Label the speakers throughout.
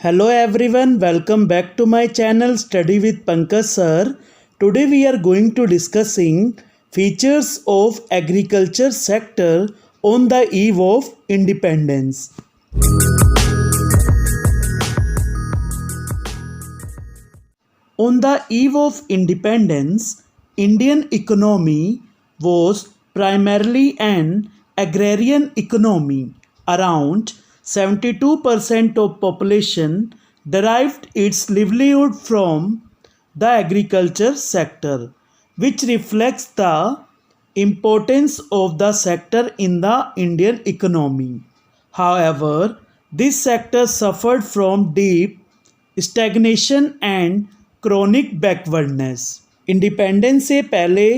Speaker 1: Hello everyone, welcome back to my channel Study with Pankaj sir. Today we are going to discussing features of agriculture sector on the eve of independence. On the eve of independence, Indian economy was primarily an agrarian economy. Around 72% of population derived its livelihood from the agriculture sector, which reflects the importance of the sector in the Indian economy. However, this sector suffered from deep stagnation and chronic backwardness. Independence से पहले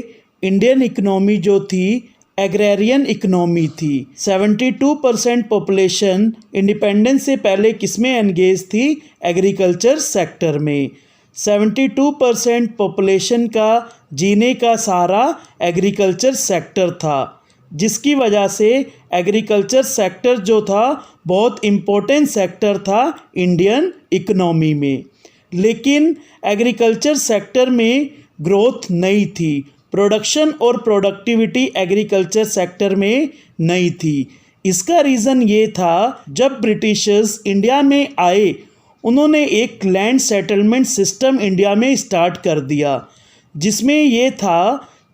Speaker 1: Indian economy जो थी agrarian economy थी। 72% population independence से पहले किसमें engage थी? Agriculture sector में। 72% पॉपुलेशन का जीने का सहारा एग्रीकल्चर सेक्टर था, जिसकी वजह से एग्रीकल्चर सेक्टर जो था बहुत इम्पोर्टेंट सेक्टर था इंडियन इकोनॉमी में। लेकिन एग्रीकल्चर सेक्टर में ग्रोथ नहीं थी, प्रोडक्शन और प्रोडक्टिविटी एग्रीकल्चर सेक्टर में नहीं थी। इसका रीज़न ये था, जब ब्रिटिशर्स इंडिया में आए उन्होंने एक लैंड सेटलमेंट सिस्टम इंडिया में स्टार्ट कर दिया, जिसमें ये था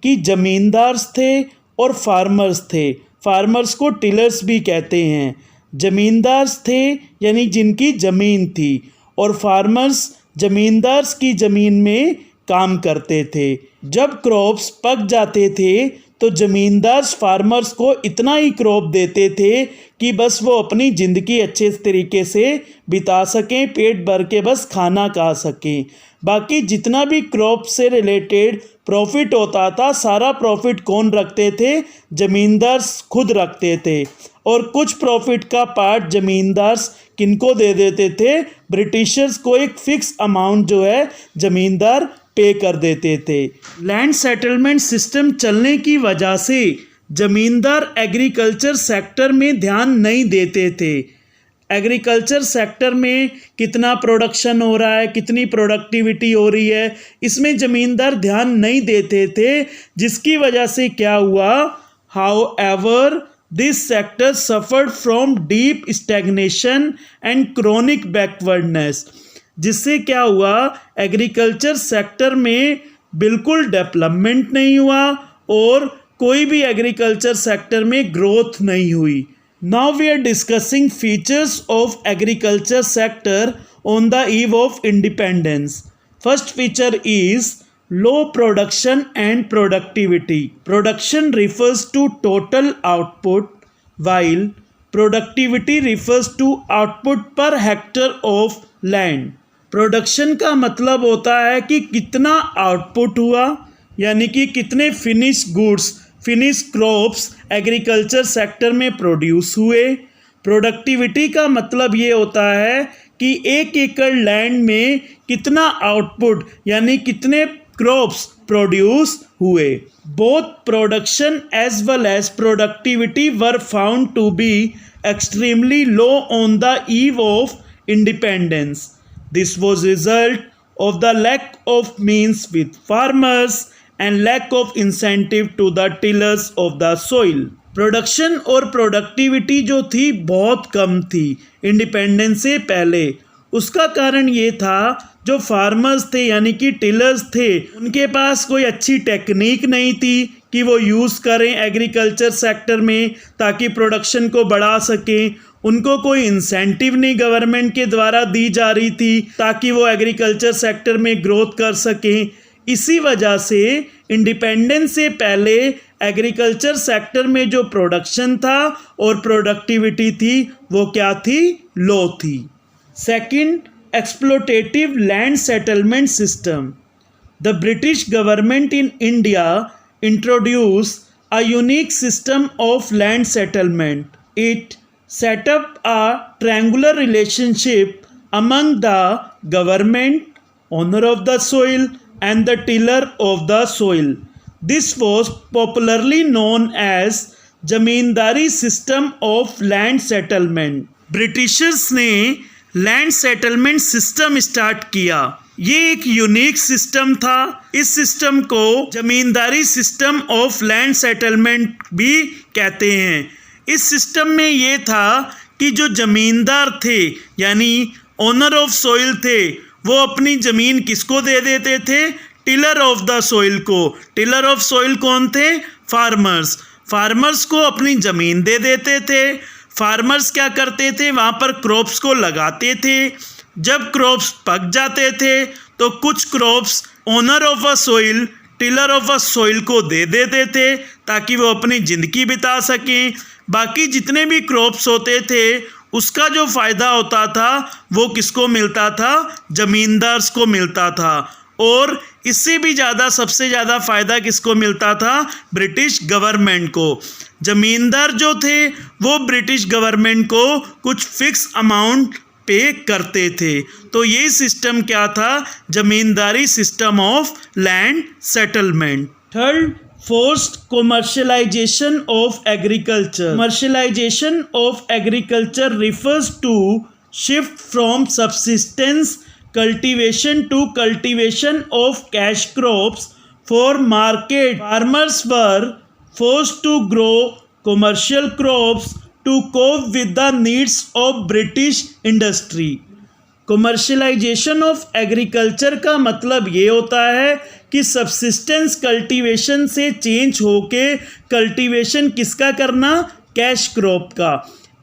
Speaker 1: कि ज़मींदार थे और फार्मर्स थे। फार्मर्स को टिलर्स भी कहते हैं। ज़मींदार थे यानी जिनकी ज़मीन थी, और फार्मर्स ज़मींदार्स की ज़मीन में काम करते थे। जब क्रॉप्स पक जाते थे तो ज़मींदार्स फार्मर्स को इतना ही क्रॉप देते थे कि बस वो अपनी ज़िंदगी अच्छे तरीके से बिता सकें, पेट भर के बस खाना खा सकें। बाकी जितना भी क्रॉप से रिलेटेड प्रॉफिट होता था, सारा प्रॉफिट कौन रखते थे? ज़मींदार्स खुद रखते थे। और कुछ प्रॉफिट का पार्ट ज़मींदार्स किनको दे देते थे? ब्रिटिशर्स को एक फिक्स अमाउंट जो है ज़मींदार पे कर देते थे। लैंड सेटलमेंट सिस्टम चलने की वजह से ज़मींदार एग्रीकल्चर सेक्टर में ध्यान नहीं देते थे। एग्रीकल्चर सेक्टर में कितना प्रोडक्शन हो रहा है, कितनी प्रोडक्टिविटी हो रही है, इसमें ज़मींदार ध्यान नहीं देते थे, जिसकी वजह से क्या हुआ? However, this sector suffered from deep stagnation and chronic backwardness, जिससे क्या हुआ? एग्रीकल्चर सेक्टर में बिल्कुल डेवलपमेंट नहीं हुआ और कोई भी एग्रीकल्चर सेक्टर में ग्रोथ नहीं हुई। Now we are discussing features of agriculture sector on the eve of independence. First feature is low production and productivity. Production refers to total output, while productivity refers to output per hectare of land. Production का मतलब होता है कि कितना output हुआ, यानी कि कितने finish goods, finish crops agriculture sector में प्रोड्यूस हुए। प्रोडक्टिविटी का मतलब ये होता है कि एक एकड़ लैंड में कितना आउटपुट यानी कितने क्रॉप्स प्रोड्यूस हुए। Both production as well as productivity were found to be extremely low on the eve of independence. This was result of the lack of means with farmers and lack of incentive to the tillers of the soil. Production और productivity जो थी बहुत कम थी independence से पहले। उसका कारण ये था, जो फार्मर्स थे यानी कि टिलर्स थे, उनके पास कोई अच्छी टेक्निक नहीं थी कि वो यूज़ करें एग्रीकल्चर सेक्टर में ताकि प्रोडक्शन को बढ़ा सकें। उनको कोई इंसेंटिव नहीं गवर्नमेंट के द्वारा दी जा रही थी ताकि वो एग्रीकल्चर सेक्टर में ग्रोथ कर सकें। इसी वजह से इंडिपेंडेंस से पहले एग्रीकल्चर सेक्टर में जो प्रोडक्शन था और प्रोडक्टिविटी थी वो क्या थी? लो थी। Second, exploitative land settlement system. The British government in India introduced a unique system of land settlement. It set up a triangular relationship among the government, owner of the soil, and the tiller of the soil. This was popularly known as zamindari system of land settlement. Britishers ने land settlement system start किया। ये एक unique system था। इस system को जमींदारी system of land settlement भी कहते हैं। इस सिस्टम में ये था कि जो जमींदार थे यानी ओनर ऑफ सॉइल थे, वो अपनी ज़मीन किसको दे देते थे? टिलर ऑफ द सॉइल को। टिलर ऑफ सॉइल कौन थे? फार्मर्स। फार्मर्स को अपनी ज़मीन दे देते थे। फार्मर्स क्या करते थे? वहाँ पर क्रॉप्स को लगाते थे। जब क्रॉप्स पक जाते थे तो कुछ crops owner of a soil, tiller of a soil को दे देते थे ताकि वो अपनी ज़िंदगी बिता सकें। बाकी जितने भी क्रॉप्स होते थे उसका जो फ़ायदा होता था वो किसको मिलता था? ज़मींदार्स को मिलता था। और इससे भी ज़्यादा सबसे ज़्यादा फ़ायदा किसको मिलता था? ब्रिटिश गवर्नमेंट को। ज़मींदार जो थे वो ब्रिटिश गवर्नमेंट को कुछ फिक्स अमाउंट पे करते थे। तो ये सिस्टम क्या था? Zamindari system of land settlement. Third, forced commercialisation of agriculture. Commercialisation of agriculture refers to shift from subsistence cultivation to cultivation of cash crops for market. Farmers were forced to grow commercial crops to cope with the needs of British industry. Commercialisation of agriculture का मतलब ये होता है कि subsistence cultivation से change होके cultivation किसका करना? कैश क्रॉप का।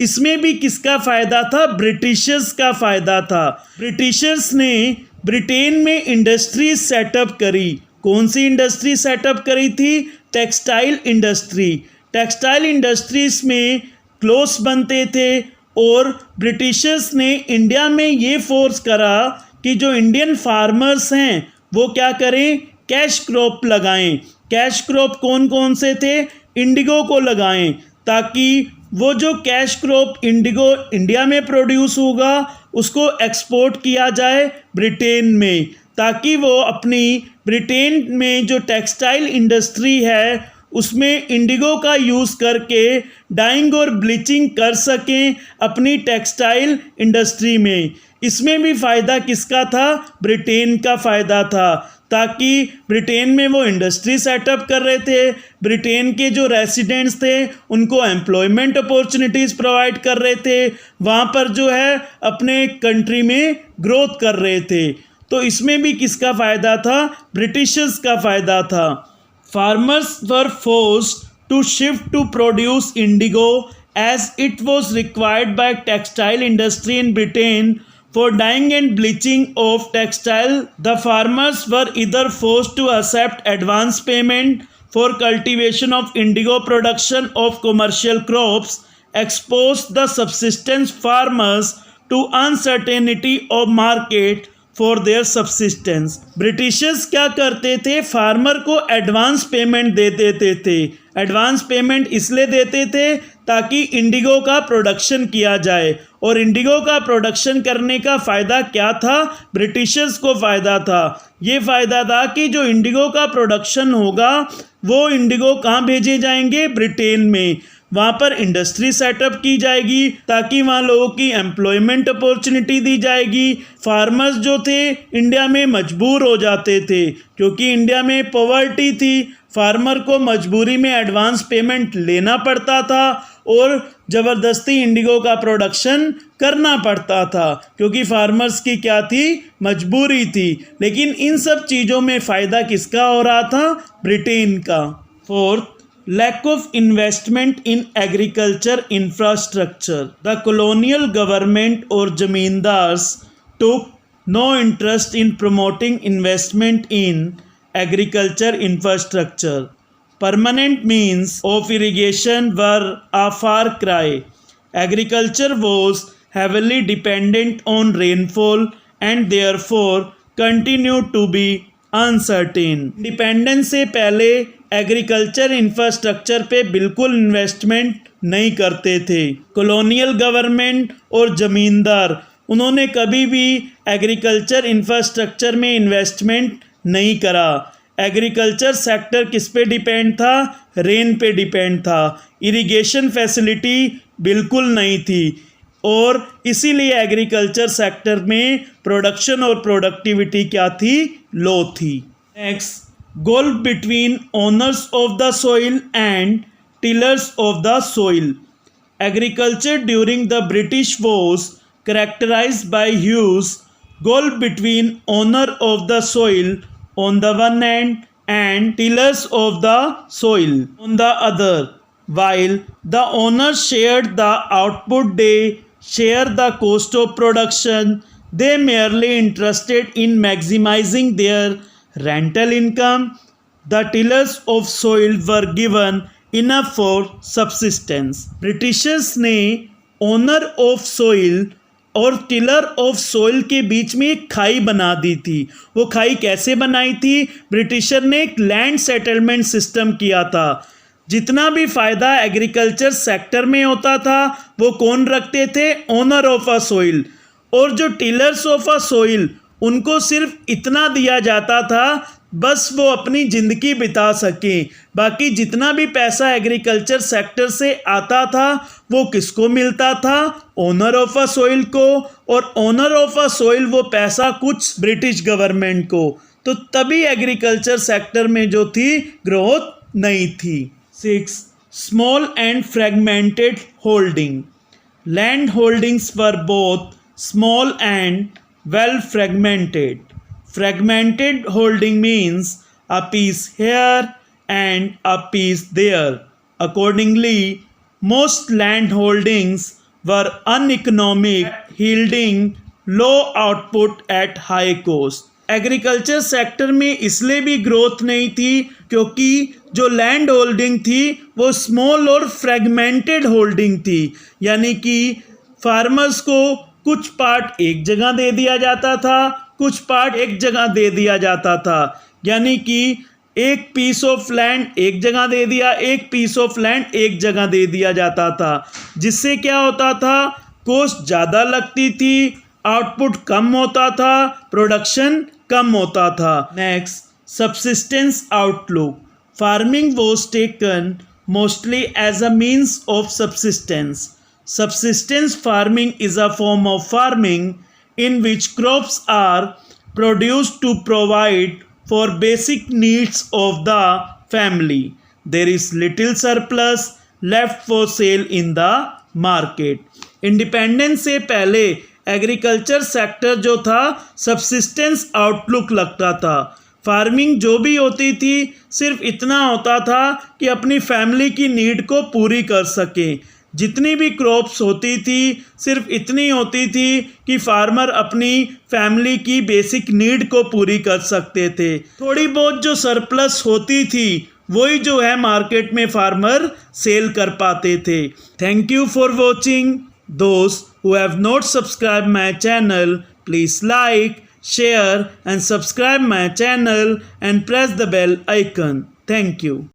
Speaker 1: इसमें भी किसका फ़ायदा था? ब्रिटिशर्स का फ़ायदा था। ब्रिटिशर्स ने ब्रिटेन में इंडस्ट्रीज सेटअप करी। कौन सी इंडस्ट्री सेटअप करी थी? Textile industry. टेक्सटाइल इंडस्ट्रीज में क्लोथ्स बनते थे और ब्रिटिशर्स ने इंडिया में ये फोर्स करा कि जो इंडियन फार्मर्स हैं वो क्या करें? कैश क्रॉप लगाएं। कैश क्रॉप कौन कौन से थे? इंडिगो को लगाएं ताकि वो जो कैश क्रॉप इंडिगो इंडिया में प्रोड्यूस होगा उसको एक्सपोर्ट किया जाए ब्रिटेन में, ताकि वो अपनी ब्रिटेन में जो टेक्सटाइल इंडस्ट्री है उसमें इंडिगो का यूज़ करके डाइंग और ब्लीचिंग कर सकें अपनी टेक्सटाइल इंडस्ट्री में। इसमें भी फ़ायदा किसका था? ब्रिटेन का फ़ायदा था, ताकि ब्रिटेन में वो इंडस्ट्री सेटअप कर रहे थे। ब्रिटेन के जो रेसिडेंट्स थे उनको एम्प्लॉयमेंट अपॉर्चुनिटीज़ प्रोवाइड कर रहे थे, वहाँ पर जो है अपने कंट्री में ग्रोथ कर रहे थे। तो इसमें भी किसका फ़ायदा था? ब्रिटिशर्स का फ़ायदा था। Farmers were forced to shift to produce indigo as it was required by textile industry in Britain for dyeing and bleaching of textile. The farmers were either forced to accept advance payment for cultivation of indigo production of commercial crops, exposed the subsistence farmers to uncertainty of market for their subsistence. Britishers क्या करते थे? Farmer को advance payment दे देते थे। Advance payment इसलिए देते थे ताकि इंडिगो का प्रोडक्शन किया जाए, और इंडिगो का प्रोडक्शन करने का फ़ायदा क्या था? ब्रिटिशर्स को फ़ायदा था। ये फ़ायदा था कि जो इंडिगो का प्रोडक्शन होगा वो इंडिगो कहाँ भेजे जाएंगे? ब्रिटेन में। वहाँ पर इंडस्ट्री सेटअप की जाएगी ताकि वहाँ लोगों की एम्प्लॉयमेंट अपॉर्चुनिटी दी जाएगी। फार्मर्स जो थे इंडिया में मजबूर हो जाते थे क्योंकि इंडिया में पॉवर्टी थी। फार्मर को मजबूरी में एडवांस पेमेंट लेना पड़ता था और ज़बरदस्ती इंडिगो का प्रोडक्शन करना पड़ता था क्योंकि फार्मर्स की क्या थी? मजबूरी थी। लेकिन इन सब चीज़ों में फ़ायदा किसका हो रहा था? ब्रिटेन का। Fourth, lack of investment in agriculture infrastructure. The colonial government or zamindars took no interest in promoting investment in agriculture infrastructure. Permanent means of irrigation were a far cry. Agriculture was heavily dependent on rainfall and therefore continued to be uncertain. Independence से पहले agriculture infrastructure पे बिल्कुल investment नहीं करते थे। Colonial government और ज़मींदार उन्होंने कभी भी एग्रीकल्चर इंफ्रास्ट्रक्चर में इन्वेस्टमेंट नहीं करा। एग्रीकल्चर सेक्टर किस पे डिपेंड था? रेन पे डिपेंड था। इरिगेशन फैसिलिटी बिल्कुल नहीं थी। और इसीलिए एग्रीकल्चर सेक्टर में प्रोडक्शन और प्रोडक्टिविटी क्या थी, लो थी। Next, golf between owners of the soil and tillers of the soil. Agriculture during the British was characterized by huge gulf between owner of the soil on the one hand and tillers of the soil on the other. While the owners shared the output, they share the cost of production. They merely interested in maximizing their rental income. The tillers of soil were given enough for subsistence. Britishers ने owner of soil और tiller of soil के बीच में एक खाई बना दी थी। वो खाई कैसे बनाई थी? ब्रिटिशर ने एक लैंड सेटलमेंट सिस्टम किया था। जितना भी फ़ायदा एग्रीकल्चर सेक्टर में होता था वो कौन रखते थे? Owner of a soil. और जो टिलर्स ऑफ अ सोइल उनको सिर्फ इतना दिया जाता था बस वो अपनी ज़िंदगी बिता सकें। बाकी जितना भी पैसा एग्रीकल्चर सेक्टर से आता था वो किसको मिलता था? ओनर ऑफ अ सोइल को। और ओनर ऑफ अ सोइल वो पैसा कुछ ब्रिटिश गवर्नमेंट को। तो तभी एग्रीकल्चर सेक्टर में जो थी ग्रोथ नहीं थी। 6. Small and fragmented holding. Land holdings were both small and well fragmented. Fragmented holding means a piece here and a piece there. Accordingly, most land holdings were uneconomic, yielding low output at high cost. Agriculture sector में इसलिए भी growth नहीं थी क्योंकि जो land holding थी वो small और फ्रेगमेंटेड होल्डिंग थी। यानी कि फार्मर्स को कुछ पार्ट एक जगह दे दिया जाता था, कुछ पार्ट एक जगह दे दिया जाता था। यानी कि एक पीस ऑफ लैंड एक जगह दे दिया, एक पीस ऑफ लैंड एक जगह दे दिया जाता था। जिससे क्या होता था? कॉस्ट ज़्यादा लगती थी, आउटपुट कम होता था, प्रोडक्शन कम होता था। Next, subsistence outlook. Farming was taken mostly as a means of subsistence. Subsistence farming is a form of farming in which crops are produced to provide for basic needs of the family. There is little surplus left for sale in the market. Independence से पहले agriculture sector जो था subsistence outlook लगता था। Farming जो भी होती थी सिर्फ इतना होता था कि अपनी फैमिली की नीड को पूरी कर सके। जितनी भी क्रॉप्स होती थी सिर्फ इतनी होती थी कि फार्मर अपनी फैमिली की बेसिक नीड को पूरी कर सकते थे। थोड़ी बहुत जो सरप्लस होती थी वही जो है मार्केट में फार्मर सेल कर पाते थे। Thank you for watching. Those who have not subscribe my channel, please like, share and subscribe my channel and press the bell icon. Thank you.